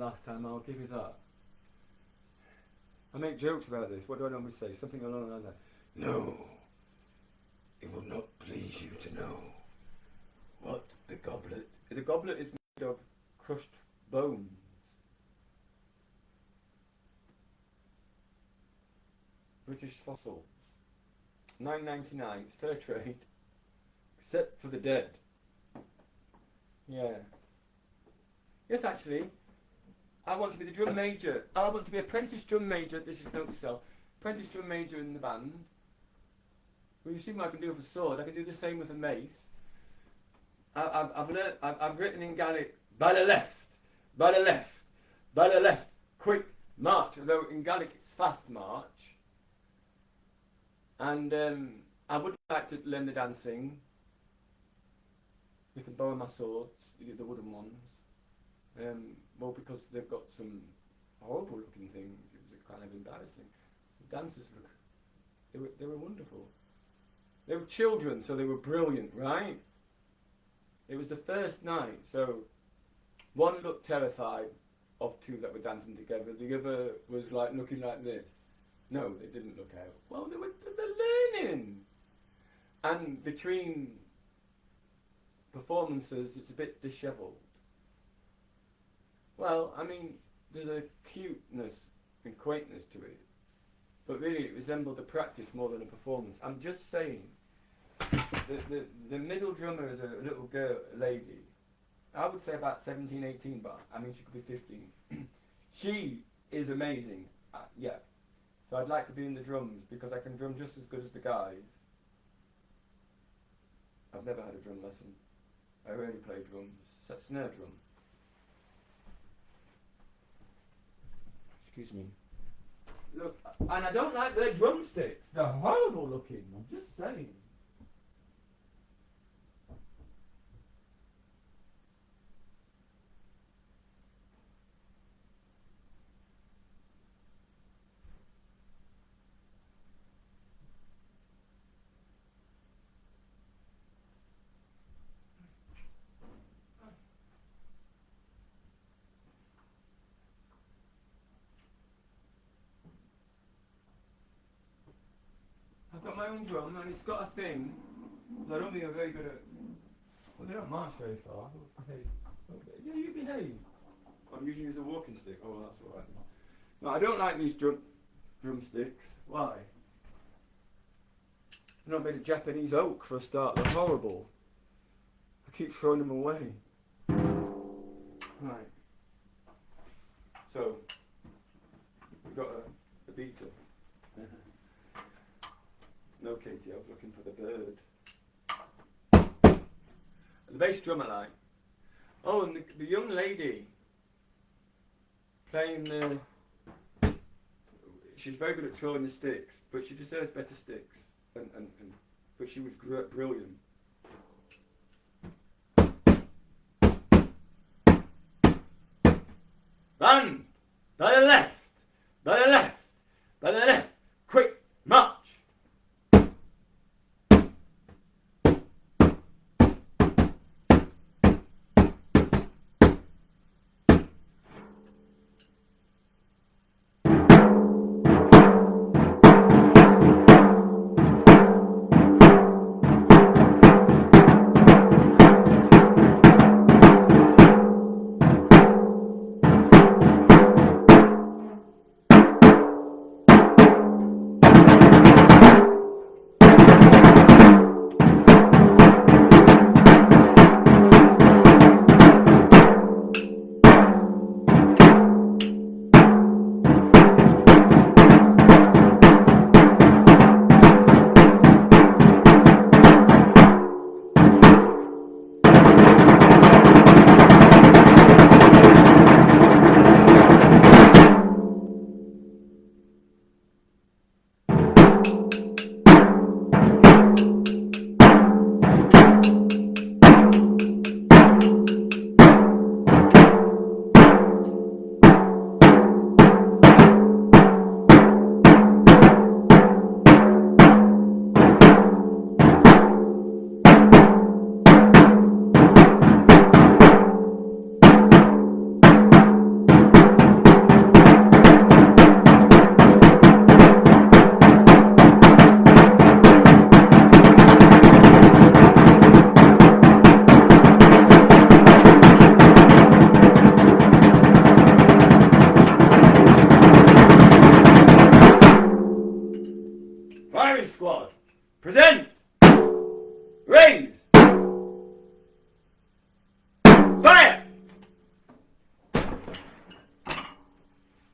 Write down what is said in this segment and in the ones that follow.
last time, I'll give you that. I make jokes about this. What do I normally say? Something along the line like, No, it will not please you to know what the goblet. the goblet is made of crushed bones. British fossils. $9.99. It's fair trade. Except for the dead. Yeah. Yes, actually. I want to be the drum major. I want to be apprentice drum major. This is note to self. Apprentice drum major in the band. Well, you see what I can do with a sword. I can do the same with a mace. I've written in Gaelic, by the left, by the left, by the left, quick march. Although in Gaelic it's fast march. And I would like to learn the dancing. You can borrow my swords, the wooden ones. Well, because they've got some horrible looking things, it was kind of embarrassing. The dancers they were wonderful. They were children, so they were brilliant, right? It was the first night, so one looked terrified of two that were dancing together. The other was like looking like this. No, they didn't look out. Well, they're learning. And between performances, it's a bit dishevelled. Well, I mean, there's a cuteness and quaintness to it. But really, it resembled a practice more than a performance. I'm just saying, the middle drummer is a little girl, a lady. I would say about 17, 18, but I mean, she could be 15. She is amazing, yeah. So I'd like to be in the drums, because I can drum just as good as the guys. I've never had a drum lesson. I rarely play drums. Snare drum. Excuse me. Look, and I don't like their drumsticks. They're horrible looking. I'm just saying. I've got my own drum, and it's got a thing. I don't think I'm very good at. Well, they don't march very far. Okay. Yeah, you behave. I'm using it as a walking stick. Oh, that's all right. No, I don't like these drumsticks. Why? They're not made of Japanese oak for a start. They're horrible. I keep throwing them away. Right. So we've got a beater. No, Katie, I was looking for the bird. The bass drum I like. Oh, and the young lady playing she's very good at twirling the sticks, but she deserves better sticks. But she was brilliant. Run! By the left! By the left! By the left! Quick! March!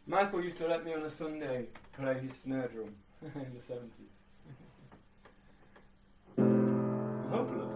Michael used to let me on a Sunday play his snare drum in the 70s. Hopeless.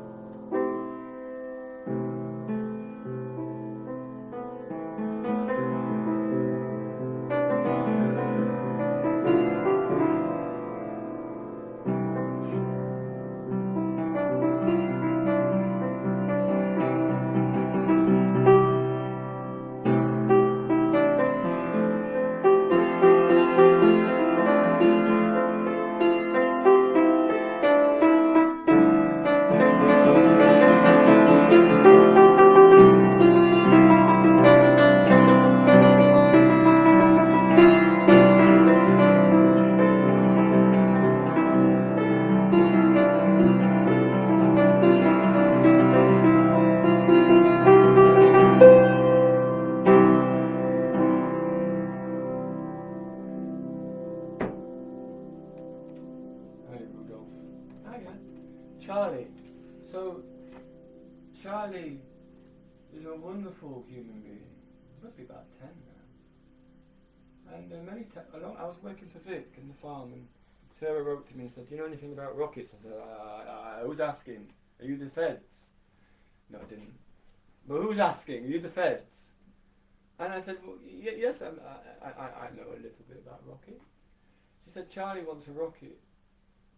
Hey, Rudolph. Hiya. Charlie. So, Charlie is a wonderful human being. He must be about 10 now. And I was working for Vic in the farm, and Sarah wrote to me and said, "Do you know anything about rockets?" I said, "I was asking. Are you the feds?" No, I didn't. "But who's asking? Are you the feds?" And I said, "Well, yes, I know a little bit about rockets." She said, "Charlie wants a rocket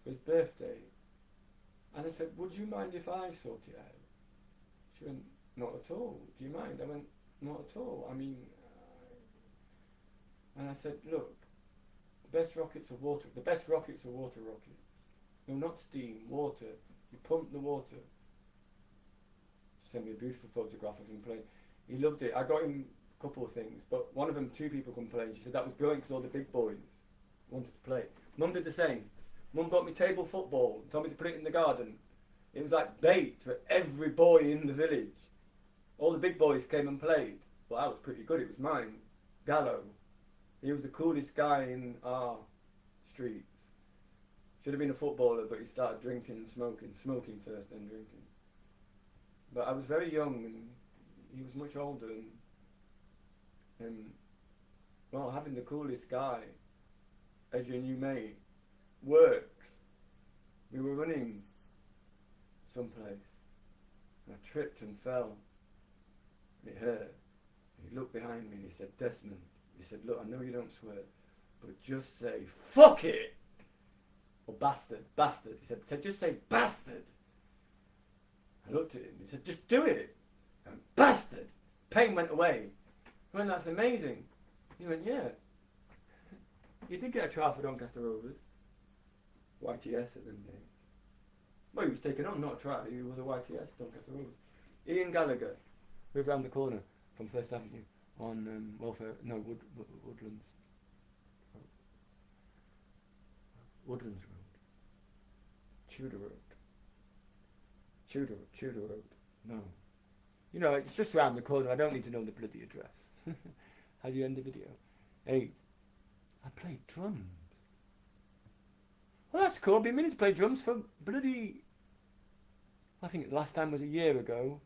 for his birthday." And I said, "Would you mind if I sort it out?" She went, "Not at all. Do you mind?" I went, "Not at all. I mean..." And I said, "Look, the best rockets are water rockets. No, not steam, water. You pump the water." She sent me a beautiful photograph of him playing. He loved it. I got him a couple of things, but one of them, 2 people complained. She said that was brilliant because all the big boys wanted to play. Mum did the same. Mum bought me table football, told me to put it in the garden. It was like bait for every boy in the village. All the big boys came and played. Well, that was pretty good. It was mine. Gallo. He was the coolest guy in our streets. Should have been a footballer, but he started drinking and smoking. Smoking first, then drinking. But I was very young, and he was much older. And well, having the coolest guy as your new mate works. We were running someplace, and I tripped and fell, and it hurt. And he looked behind me and he said, "Desmond," he said, "look, I know you don't swear, but just say, fuck it!" Or bastard. He said, "Just say bastard." I looked at him, he said, "Just do it." I went, "Bastard!" Pain went away. I went, "That's amazing." He went, "Yeah. You did get a trial for Doncaster Rovers." YTS at them days. Well, he was taken on, not a trial. He was a YTS, Doncaster Rovers. Ian Gallagher, lived round the corner from First Avenue on Woodlands. Woodlands Road. Tudor Road. No. You know, it's just round the corner. I don't need to know the bloody address. How do you end the video? Hey, I played drums. Well, that's cool. I've been meaning to play drums for bloody... I think the last time was a year ago.